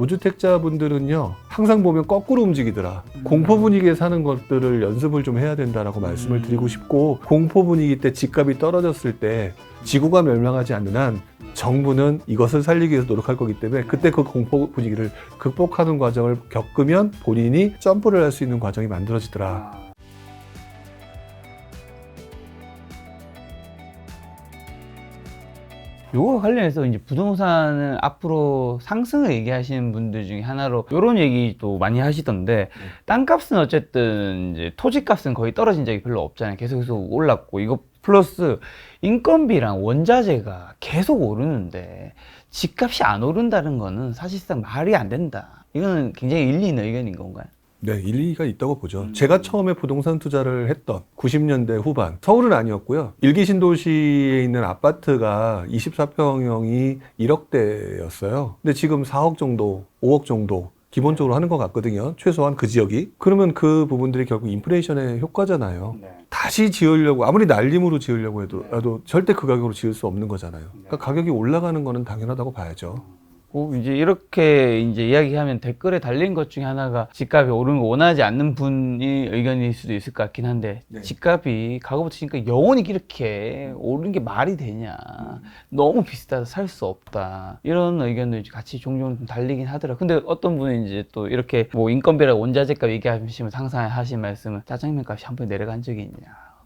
무주택자분들은요 항상 보면 거꾸로 움직이더라. 공포 분위기에 사는 것들을 연습을 좀 해야 된다라고 말씀을 드리고 싶고, 공포 분위기 때 집값이 떨어졌을 때 지구가 멸망하지 않는 한 정부는 이것을 살리기 위해서 노력할 거기 때문에 그때 그 공포 분위기를 극복하는 과정을 겪으면 본인이 점프를 할 수 있는 과정이 만들어지더라. 요거 관련해서 이제 부동산을 앞으로 상승을 얘기하시는 분들 중에 하나로 요런 얘기도 많이 하시던데, 땅값은 어쨌든 이제 토지값은 거의 떨어진 적이 별로 없잖아요. 계속 올랐고, 이거 플러스 인건비랑 원자재가 계속 오르는데 집값이 안 오른다는 거는 사실상 말이 안 된다. 이거는 굉장히 일리 있는 의견인 건가요? 네, 일리가 있다고 보죠. 제가 처음에 부동산 투자를 했던 90년대 후반, 서울은 아니었고요. 일기 신도시에 있는 아파트가 24평형이 1억대였어요. 근데 지금 4억 정도, 5억 정도 기본적으로 하는 것 같거든요. 최소한 그 지역이. 그러면 그 부분들이 결국 인플레이션의 효과잖아요. 다시 지으려고, 아무리 날림으로 지으려고 해도 절대 그 가격으로 지을 수 없는 거잖아요. 그러니까 가격이 올라가는 거는 당연하다고 봐야죠. 이제 이렇게 이제 이야기하면 댓글에 달린 것 중에 하나가 집값이 오르는 거 원하지 않는 분이 의견일 수도 있을 것 같긴 한데, 집값이 가격부터 치니까 영원히 이렇게 오르는 게 말이 되냐, 너무 비싸서 살 수 없다, 이런 의견도 같이 종종 좀 달리긴 하더라고요. 근데 어떤 분은 이제 또 이렇게 뭐 인건비랑 원자재값 얘기하시면 항상 하신 말씀은 짜장면 값이 한 번에 내려간 적이 있냐,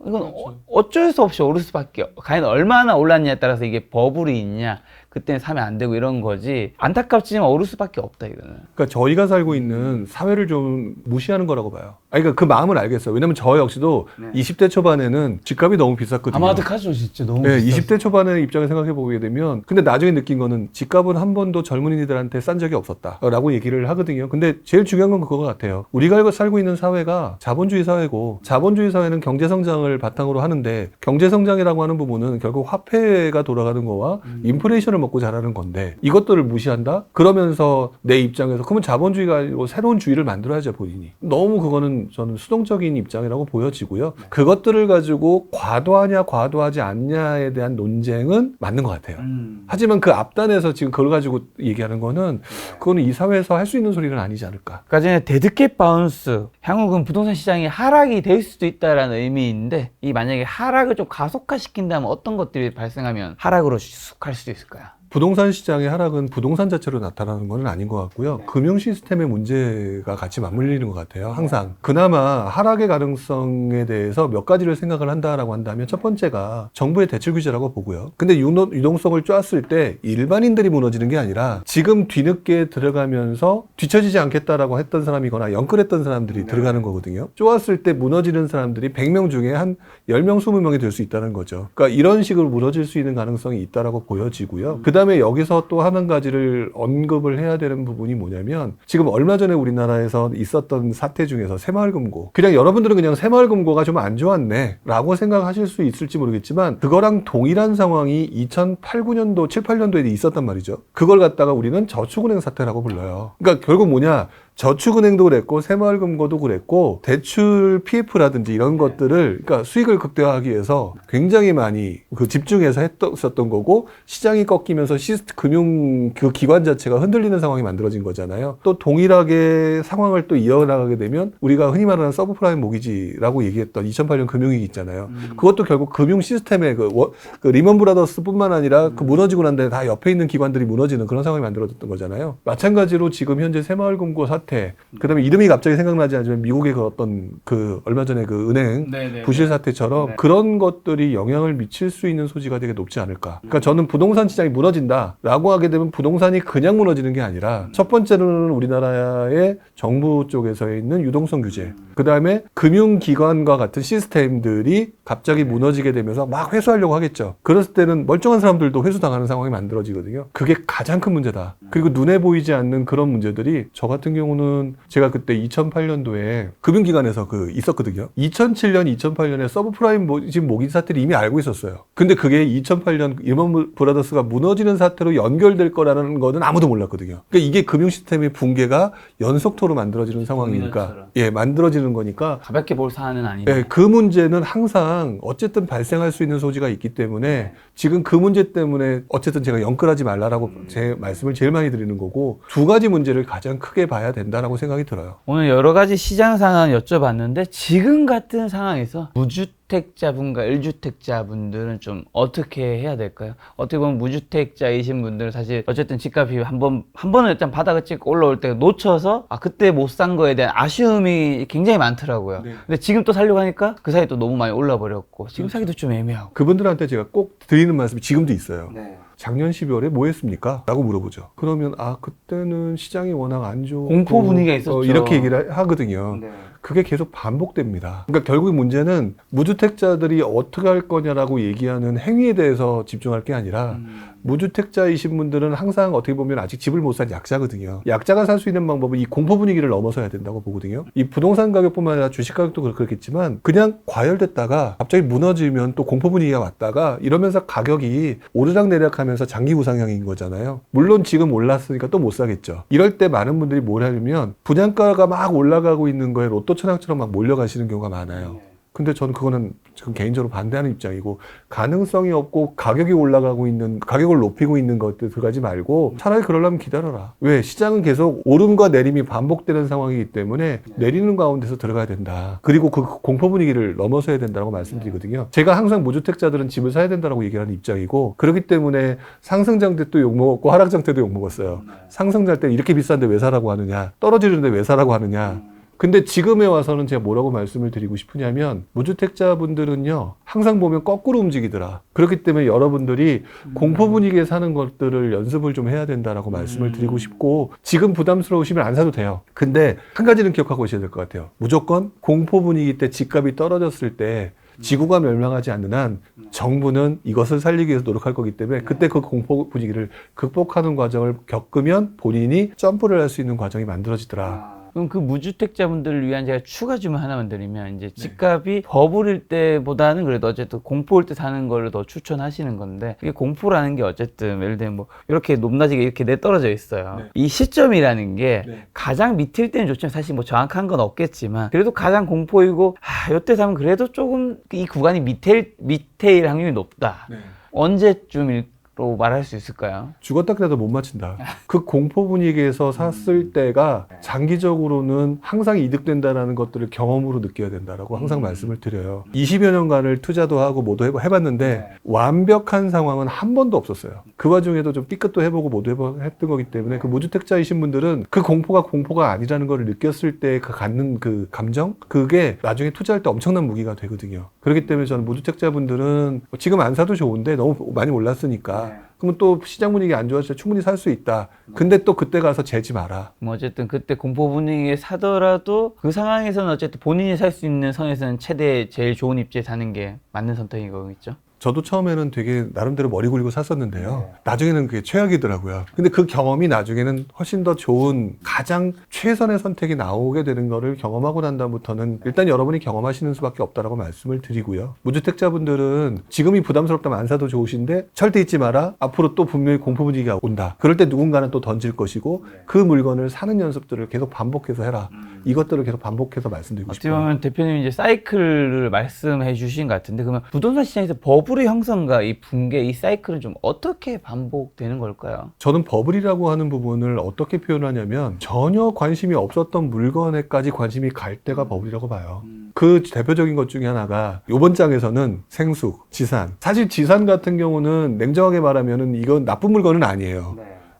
이건 어쩔 수 없이 오를 수밖에, 과연 얼마나 올랐냐에 따라서 이게 버블이 있냐, 그때는 사면 안 되고 이런 거지, 안타깝지만 오를 수밖에 없다 이거는. 그러니까 저희가 살고 있는 사회를 좀 무시하는 거라고 봐요. 그러니까 그 마음을 알겠어요. 왜냐면 저 역시도 20대 초반에는 집값이 너무 비쌌거든요. 아마득하죠, 진짜 너무. 네, 비쌌어. 20대 초반의 입장을 생각해 보게 되면, 근데 나중에 느낀 거는 집값은 한 번도 젊은이들한테 싼 적이 없었다라고 얘기를 하거든요. 근데 제일 중요한 건 그거 같아요. 우리가 살고 있는 사회가 자본주의 사회고, 자본주의 사회는 경제 성장을 바탕으로 하는데, 경제 성장이라고 하는 부분은 결국 화폐가 돌아가는 거와 인플레이션을 먹고 자라는 건데, 이것들을 무시한다? 그러면서 내 입장에서 그러면 자본주의가 아니고 새로운 주의를 만들어야죠, 본인이. 너무 그거는 저는 수동적인 입장이라고 보여지고요. 그것들을 가지고 과도하냐 과도하지 않냐에 대한 논쟁은 맞는 것 같아요. 하지만 그 앞단에서 지금 그걸 가지고 얘기하는 거는, 그거는 이 사회에서 할 수 있는 소리는 아니지 않을까. 아까 전에 데드캣 바운스, 향후 그럼 부동산 시장이 하락이 될 수도 있다라는 의미인데, 이 만약에 하락을 좀 가속화시킨다면 어떤 것들이 발생하면 하락으로 갈 수도 있을까요? 부동산 시장의 하락은 부동산 자체로 나타나는 건 아닌 것 같고요. 금융 시스템의 문제가 같이 맞물리는 것 같아요. 항상. 그나마 하락의 가능성에 대해서 몇 가지를 생각을 한다라고 한다면, 첫 번째가 정부의 대출 규제라고 보고요. 근데 유동성을 쪼았을 때 일반인들이 무너지는 게 아니라 지금 뒤늦게 들어가면서 뒤처지지 않겠다라고 했던 사람이거나 영끌했던 사람들이 들어가는 거거든요. 쪼았을 때 무너지는 사람들이 100명 중에 한 10명, 20명이 될 수 있다는 거죠. 그러니까 이런 식으로 무너질 수 있는 가능성이 있다라고 보여지고요. 그다음에 여기서 또 한 가지를 언급을 해야 되는 부분이 뭐냐면, 지금 얼마 전에 우리나라에서 있었던 사태 중에서 새마을금고, 그냥 여러분들은 그냥 새마을금고가 좀 안 좋았네 라고 생각하실 수 있을지 모르겠지만, 그거랑 동일한 상황이 2008, 9년도, 7, 8년도에 있었단 말이죠. 그걸 갖다가 우리는 저축은행 사태라고 불러요. 그러니까 결국 뭐냐, 저축은행도 그랬고 새마을금고도 그랬고, 대출 PF라든지 이런 것들을, 그러니까 수익을 극대화하기 위해서 굉장히 많이 집중해서 했었던 거고, 시장이 꺾이면서 금융 그 기관 자체가 흔들리는 상황이 만들어진 거잖아요. 또 동일하게 상황을 또 이어나가게 되면 우리가 흔히 말하는 서브프라임 모기지라고 얘기했던 2008년 금융위기 있잖아요. 그것도 결국 금융 시스템의 그 리먼 브라더스뿐만 아니라 그 무너지고 난 다음에 다 옆에 있는 기관들이 무너지는 그런 상황이 만들어졌던 거잖아요. 마찬가지로 지금 현재 새마을금고 사태, 그다음에 이름이 갑자기 생각나지 않지만 미국의 그 어떤 그 얼마 전에 그 은행 부실 사태처럼 그런 것들이 영향을 미칠 수 있는 소지가 되게 높지 않을까. 그러니까 저는 부동산 시장이 무너진다라고 하게 되면 부동산이 그냥 무너지는 게 아니라, 첫 번째로는 우리나라의 정부 쪽에서 있는 유동성 규제, 그다음에 금융기관과 같은 시스템들이 갑자기 무너지게 되면서 막 회수하려고 하겠죠. 그랬을 때는 멀쩡한 사람들도 회수당하는 상황이 만들어지거든요. 그게 가장 큰 문제다. 그리고 눈에 보이지 않는 그런 문제들이 저 같은 경우는 경우는 제가 그때 2008년도에 금융기관에서 있었거든요. 2007년, 2008년에 서브프라임 모집 모기 사태를 이미 알고 있었어요. 근데 그게 2008년 리먼 브라더스가 무너지는 사태로 연결될 거라는 거는 아무도 몰랐거든요. 그러니까 이게 금융 시스템의 붕괴가 연속토로 만들어지는 상황이니까, 예, 만들어지는 거니까 가볍게 볼 사안은 아니네. 예, 그 문제는 항상 어쨌든 발생할 수 있는 소지가 있기 때문에 지금 그 문제 때문에 어쨌든 제가 연끌하지 말라라고 제 말씀을 제일 많이 드리는 거고, 두 가지 문제를 가장 크게 봐야 된다라고 생각이 들어요. 오늘 여러 가지 시장 상황 여쭤봤는데 지금 같은 상황에서 무주택자분과 1주택자분들은 좀 어떻게 해야 될까요? 어떻게 보면 무주택자이신 분들은 사실 어쨌든 집값이 한 번은 일단 바닥을 찍고 올라올 때 놓쳐서 그때 못 산 거에 대한 아쉬움이 굉장히 많더라고요. 네. 근데 지금 또 살려고 하니까 그 사이 또 너무 많이 올라 버렸고 지금 사기도 좀 애매하고. 그분들한테 제가 꼭 드리는 말씀이 지금도 있어요. 네. 작년 12월에 뭐 했습니까? 라고 물어보죠. 그러면 그때는 시장이 워낙 안 좋고 공포 분위기가 있었죠. 이렇게 얘기를 하거든요. 네. 그게 계속 반복됩니다. 그러니까 결국 문제는 무주택자들이 어떻게 할 거냐라고 얘기하는 행위에 대해서 집중할 게 아니라 무주택자이신 분들은 항상 어떻게 보면 아직 집을 못 산 약자거든요. 약자가 살 수 있는 방법은 이 공포 분위기를 넘어서야 된다고 보거든요. 이 부동산 가격뿐만 아니라 주식 가격도 그렇겠지만 그냥 과열됐다가 갑자기 무너지면 또 공포 분위기가 왔다가 이러면서 가격이 오르락내리락 하면서 장기 우상향인 거잖아요. 물론 지금 올랐으니까 또 못 사겠죠. 이럴 때 많은 분들이 뭘 하냐면 분양가가 막 올라가고 있는 거에 로또 천왕처럼 막 몰려가시는 경우가 많아요. 근데 저는 그거는 지금 개인적으로 반대하는 입장이고, 가능성이 없고 가격이 올라가고 있는, 가격을 높이고 있는 것들 들어가지 말고 차라리 그러려면 기다려라. 왜? 시장은 계속 오름과 내림이 반복되는 상황이기 때문에 내리는 가운데서 들어가야 된다. 그리고 그 공포 분위기를 넘어서야 된다고 말씀드리거든요. 제가 항상 무주택자들은 집을 사야 된다고 얘기하는 입장이고, 그렇기 때문에 상승장 때 또 욕먹었고 하락장 때도 욕먹었어요. 상승장 때 이렇게 비싼데 왜 사라고 하느냐, 떨어지는데 왜 사라고 하느냐. 근데 지금에 와서는 제가 뭐라고 말씀을 드리고 싶으냐면, 무주택자분들은요 항상 보면 거꾸로 움직이더라. 그렇기 때문에 여러분들이 공포 분위기에 사는 것들을 연습을 좀 해야 된다라고 말씀을 드리고 싶고, 지금 부담스러우시면 안 사도 돼요. 근데 한 가지는 기억하고 오셔야 될 것 같아요. 무조건 공포 분위기 때 집값이 떨어졌을 때 지구가 멸망하지 않는 한 정부는 이것을 살리기 위해서 노력할 거기 때문에 그때 그 공포 분위기를 극복하는 과정을 겪으면 본인이 점프를 할 수 있는 과정이 만들어지더라. 그럼 그 무주택자분들을 위한 제가 추가 질문 하나만 드리면, 이제 집값이 버블일 때보다는 그래도 어쨌든 공포일 때 사는 걸 더 추천하시는 건데, 이게 공포라는 게 어쨌든 예를 들면 뭐 이렇게 높낮이게 이렇게 내 떨어져 있어요. 이 시점이라는 게 가장 밑일 때는 좋지만 사실 뭐 정확한 건 없겠지만 그래도 가장 공포이고 요때 사면 그래도 조금 이 구간이 밑에일 확률이 높다. 언제쯤일 로 말할 수 있을까요? 죽었다 그래도 못 맞춘다. 그 공포 분위기에서 샀을 때가 장기적으로는 항상 이득된다라는 것들을 경험으로 느껴야 된다라고 항상 말씀을 드려요. 20여 년간을 투자도 하고 모두 해봤는데 완벽한 상황은 한 번도 없었어요. 그 와중에도 좀 삐끗도 해보고 모두 했던 거기 때문에 그 무주택자이신 분들은 그 공포가 아니라는 걸 느꼈을 때 갖는 그 감정, 그게 나중에 투자할 때 엄청난 무기가 되거든요. 그렇기 때문에 저는 무주택자분들은 지금 안 사도 좋은데 너무 많이 올랐으니까 그러면 또 시장 분위기 안 좋아서 충분히 살 수 있다. 근데 또 그때 가서 재지 마라. 뭐 어쨌든 그때 공포 분위기에 사더라도 그 상황에서는 어쨌든 본인이 살 수 있는 선에서는 제일 좋은 입지에 사는 게 맞는 선택인 거겠죠? 저도 처음에는 되게 나름대로 머리 굴리고 샀었는데요. 나중에는 그게 최악이더라고요. 근데 그 경험이 나중에는 훨씬 더 좋은 가장 최선의 선택이 나오게 되는 거를 경험하고 난 다음부터는 일단 여러분이 경험하시는 수밖에 없다라고 말씀을 드리고요. 무주택자분들은 지금이 부담스럽다면 안 사도 좋으신데 절대 잊지 마라. 앞으로 또 분명히 공포 분위기가 온다. 그럴 때 누군가는 또 던질 것이고 그 물건을 사는 연습들을 계속 반복해서 해라. 이것들을 계속 반복해서 말씀드리고 어떻게 싶어요. 보면 대표님이 이제 사이클을 말씀해 주신 것 같은데, 그러면 부동산 시장에서 버블의 형성과 이 붕괴, 이 사이클은 좀 어떻게 반복되는 걸까요? 저는 버블이라고 하는 부분을 어떻게 표현하냐면 전혀 관심이 없었던 물건에까지 관심이 갈 때가 버블이라고 봐요. 그 대표적인 것 중에 하나가 이번 장에서는 생숙, 지산. 사실 지산 같은 경우는 냉정하게 말하면 이건 나쁜 물건은 아니에요.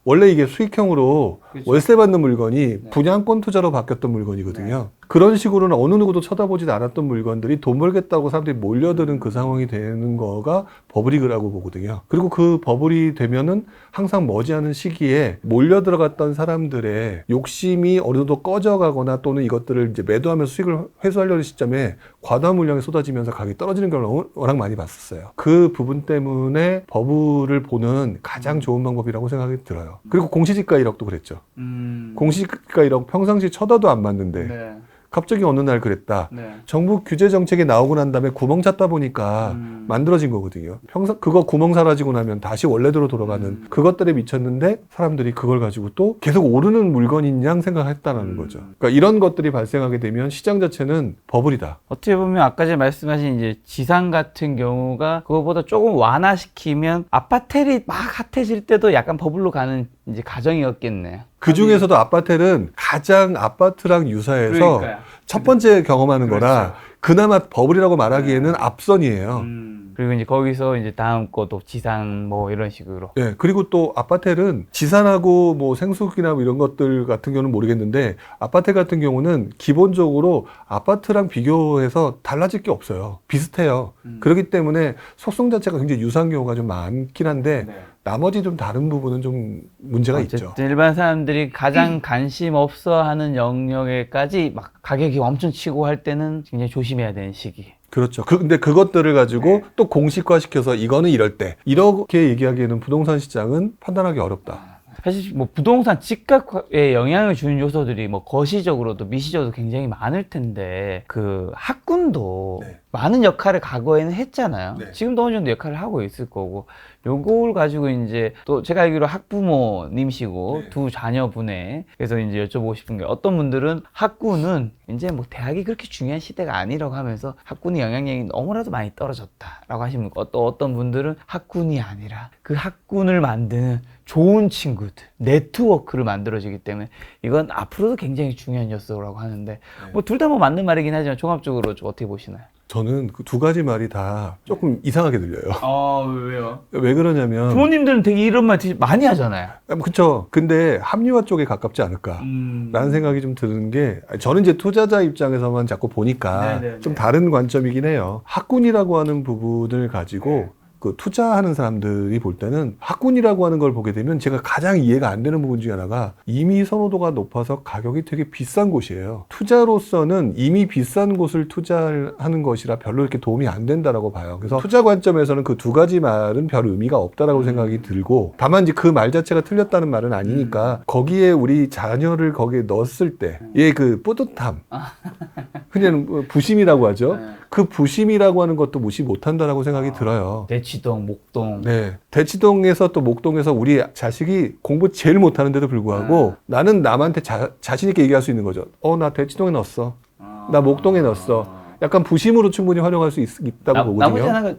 원래 이게 수익형으로 월세 받는 물건이 분양권 투자로 바뀌었던 물건이거든요. 그런 식으로는 어느 누구도 쳐다보지도 않았던 물건들이 돈 벌겠다고 사람들이 몰려드는 그 상황이 되는 거가 버블이라고 보거든요. 그리고 그 버블이 되면은 항상 머지않은 시기에 몰려 들어갔던 사람들의 욕심이 어느 정도 꺼져가거나 또는 이것들을 이제 매도하면서 수익을 회수하려는 시점에 과도한 물량이 쏟아지면서 가격이 떨어지는 걸 워낙 많이 봤었어요. 그 부분 때문에 버블을 보는 가장 좋은 방법이라고 생각이 들어요. 그리고 공시지가 1억도 그랬죠. 공시지가 1억 평상시 쳐다도 안 맞는데 네. 갑자기 어느 날 그랬다. 네. 정부 규제 정책이 나오고 난 다음에 구멍 찾다 보니까 만들어진 거거든요. 평상 그거 구멍 사라지고 나면 다시 원래대로 돌아가는 그것들에 미쳤는데 사람들이 그걸 가지고 또 계속 오르는 물건인 양 생각했다는 거죠. 그러니까 이런 것들이 발생하게 되면 시장 자체는 버블이다. 어떻게 보면 아까 전에 말씀하신 이제 지상 같은 경우가 그거보다 조금 완화시키면 아파텔이 막 핫해질 때도 약간 버블로 가는 이제 가정이었겠네요. 그 중에서도 아파텔은 가장 아파트랑 유사해서 그러니까요. 첫 번째 경험하는 그렇죠. 거라 그나마 버블이라고 말하기에는 앞선이에요. 그리고 이제 거기서 이제 다음 것도 지상 뭐 이런 식으로. 예, 그리고 또 아파텔은 지산하고 뭐 생수기나 뭐 이런 것들 같은 경우는 모르겠는데 아파텔 같은 경우는 기본적으로 아파트랑 비교해서 달라질 게 없어요. 비슷해요. 그렇기 때문에 속성 자체가 굉장히 유사한 경우가 좀 많긴 한데 나머지 좀 다른 부분은 좀 문제가 있죠. 어쨌든 일반 사람들이 가장 관심 없어 하는 영역에까지 막 가격이 엄청 치고 할 때는 굉장히 조심해야 되는 시기. 그렇죠. 근데 그것들을 가지고 또 공식화시켜서 이거는 이럴 때 이렇게 얘기하기에는 부동산 시장은 판단하기 어렵다. 사실 뭐 부동산 집값에 영향을 주는 요소들이 뭐 거시적으로도 미시적으로도 굉장히 많을 텐데 그 학군도 네. 많은 역할을 과거에는 했잖아요. 네. 지금도 어느 정도 역할을 하고 있을 거고 요걸 가지고 이제 또 제가 알기로 학부모님이시고 네. 두 자녀분의 그래서 이제 여쭤보고 싶은 게 어떤 분들은 학군은 이제 뭐 대학이 그렇게 중요한 시대가 아니라고 하면서 학군의 영향력이 너무나도 많이 떨어졌다라고 하시는 거. 또 어떤 분들은 학군이 아니라 그 학군을 만드는 좋은 친구들, 네트워크를 만들어지기 때문에 이건 앞으로도 굉장히 중요한 요소라고 하는데 뭐 둘 다 뭐 맞는 말이긴 하지만 종합적으로 좀 어떻게 보시나요? 저는 그 두 가지 말이 다 조금 이상하게 들려요. 왜요? 왜 그러냐면 부모님들은 되게 이런 말 되게 많이 하잖아요. 그렇죠. 근데 합리화 쪽에 가깝지 않을까 라는 생각이 좀 드는 게 저는 이제 투자자 입장에서만 자꾸 보니까 네네네. 좀 다른 관점이긴 해요. 학군이라고 하는 부분을 가지고 그 투자하는 사람들이 볼 때는 학군이라고 하는 걸 보게 되면 제가 가장 이해가 안 되는 부분 중에 하나가 이미 선호도가 높아서 가격이 되게 비싼 곳이에요. 투자로서는 이미 비싼 곳을 투자하는 것이라 별로 이렇게 도움이 안 된다라고 봐요. 그래서 투자 관점에서는 그 두 가지 말은 별 의미가 없다라고 생각이 들고 다만 이제 그 말 자체가 틀렸다는 말은 아니니까 거기에 우리 자녀를 거기에 넣었을 때의 그 뿌듯함 그냥 부심이라고 하죠. 그 부심이라고 하는 것도 무시 못한다라고 생각이 들어요. 대치동, 목동. 네. 대치동에서 또 목동에서 우리 자식이 공부 제일 못하는데도 불구하고 나는 남한테 자신 있게 얘기할 수 있는 거죠. 나 대치동에 넣었어. 나 목동에 넣었어. 약간 부심으로 충분히 활용할 수 있다고 나머지 보거든요. 하나가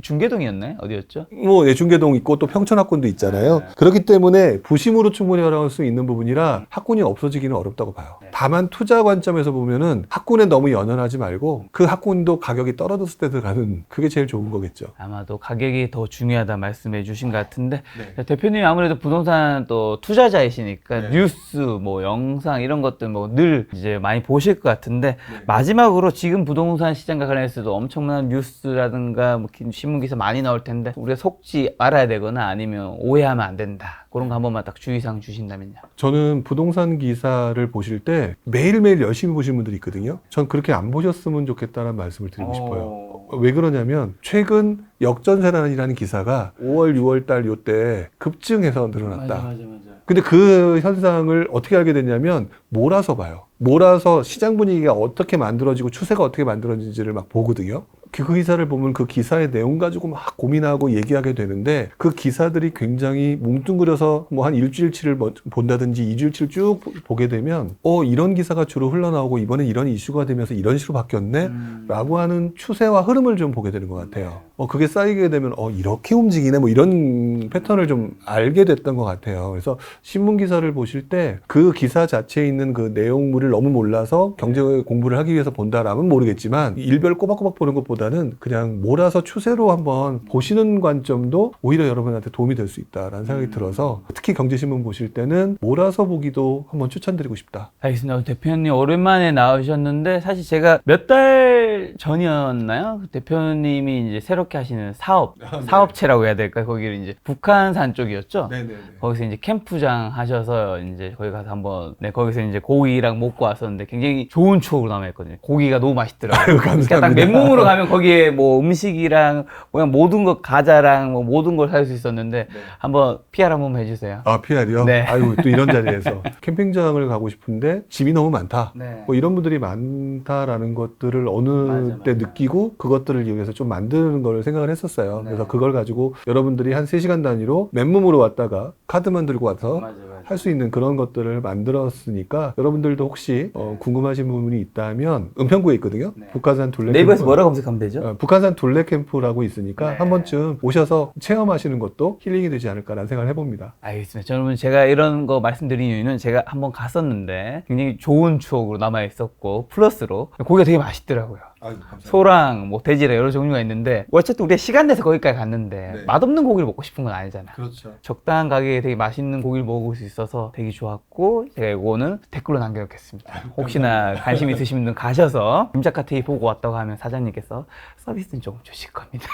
중계동이었나요? 어디였죠? 뭐 예중계동 있고 또 평촌학군도 있잖아요. 그렇기 때문에 부심으로 충분히 활용할 수 있는 부분이라 학군이 없어지기는 어렵다고 봐요. 다만 투자 관점에서 보면은 학군에 너무 연연하지 말고 그 학군도 가격이 떨어졌을 때 들어가는 그게 제일 좋은 거겠죠. 아마도 가격이 더 중요하다 말씀해 주신 것 같은데 대표님이 아무래도 부동산 또 투자자이시니까 뉴스 뭐 영상 이런 것들 뭐 늘 이제 많이 보실 것 같은데 마지막으로 지금 부동산 시장과 관련해서도 엄청난 뉴스라든가 뭐 신문 기사 많이 나올 텐데 우리가 속지 말아야 되거나 아니면 오해하면 안 된다 그런 거 한 번만 딱 주의사항 주신다면요. 저는 부동산 기사를 보실 때 매일매일 열심히 보시는 분들이 있거든요. 전 그렇게 안 보셨으면 좋겠다는 말씀을 드리고 싶어요. 왜 그러냐면 최근 역전세란이라는 기사가 5월, 6월 달 요때 급증해서 늘어났다. 맞아. 근데 그 현상을 어떻게 알게 됐냐면 몰아서 봐요. 몰아서 시장 분위기가 어떻게 만들어지고 추세가 어떻게 만들어지는지를 막 보거든요. 그 기사를 보면 그 기사의 내용 가지고 막 고민하고 얘기하게 되는데 그 기사들이 굉장히 뭉뚱그려서 뭐 한 일주일치를 본다든지 이주일치를 쭉 보게 되면 이런 기사가 주로 흘러나오고 이번에 이런 이슈가 되면서 이런 식으로 바뀌었네 라고 하는 추세와 흐름을 좀 보게 되는 것 같아요. 그게 쌓이게 되면 이렇게 움직이네 뭐 이런 패턴을 좀 알게 됐던 것 같아요. 그래서 신문 기사를 보실 때 그 기사 자체에 있는 그 내용물을 너무 몰라서 경제 공부를 하기 위해서 본다라면 모르겠지만 일별 꼬박꼬박 보는 것보다는 그냥 몰아서 추세로 한번 보시는 관점도 오히려 여러분한테 도움이 될 수 있다라는 생각이 들어서 특히 경제신문 보실 때는 몰아서 보기도 한번 추천드리고 싶다. 알겠습니다. 대표님 오랜만에 나오셨는데 사실 제가 몇 달 전이었나요? 대표님이 이제 새롭게 하시는 사업체라고 해야 될까요? 거기를 이제 북한산 쪽이었죠? 네네네. 거기서 이제 캠프장 하셔서 이제 거기 가서 한번 거기서 이제 고기랑 먹고 왔었는데 굉장히 좋은 추억으로 남아있거든요. 고기가 너무 맛있더라고요. 아유, 감사합니다. 그러니까 딱 맨몸으로 가면 거기에 뭐 음식이랑 그냥 모든 것 과자랑 뭐 모든 걸 살 수 있었는데 한번 PR 한번 해주세요. 아, PR이요? 네. 아이고, 또 이런 자리에서. 캠핑장을 가고 싶은데 짐이 너무 많다. 네. 뭐 이런 분들이 많다라는 것들을 어느 때 느끼고 그것들을 이용해서 좀 만드는 걸 생각을 했었어요. 네. 그래서 그걸 가지고 여러분들이 한 3시간 단위로 맨몸으로 왔다가 카드만 들고 와서 할 수 있는 그런 것들을 만들었으니까 여러분들도 혹시 궁금하신 부분이 있다면 은평구에 있거든요. 네. 북한산 둘레 네이버에서 캠프. 뭐라 검색하면 되죠? 북한산 둘레 캠프라고 있으니까 네. 한 번쯤 오셔서 체험하시는 것도 힐링이 되지 않을까라는 생각을 해봅니다. 알겠습니다. 여러분 제가 이런 거 말씀드린 이유는 제가 한번 갔었는데 굉장히 좋은 추억으로 남아있었고 플러스로 고기가 되게 맛있더라고요. 아유, 감사합니다. 소랑 뭐 돼지랑 여러 종류가 있는데 어쨌든 우리가 시간 내서 거기까지 갔는데 네. 맛없는 고기를 먹고 싶은 건 아니잖아요. 그렇죠. 적당한 가격에 되게 맛있는 고기를 먹을 수 있어서 되게 좋았고 제가 이거는 댓글로 남겨놓겠습니다. 혹시나 관심 있으신 분들 가셔서 김작가 TV 보고 왔다고 하면 사장님께서 서비스는 조금 주실 겁니다.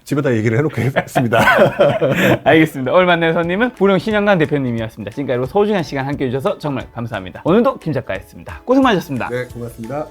집에다 얘기를 해놓겠습니다. 알겠습니다. 오늘 만난 손님은 부령 신영관 대표님이었습니다. 지금까지 소중한 시간 함께 해주셔서 정말 감사합니다. 오늘도 김 작가였습니다. 고생 많으셨습니다. 네, 고맙습니다.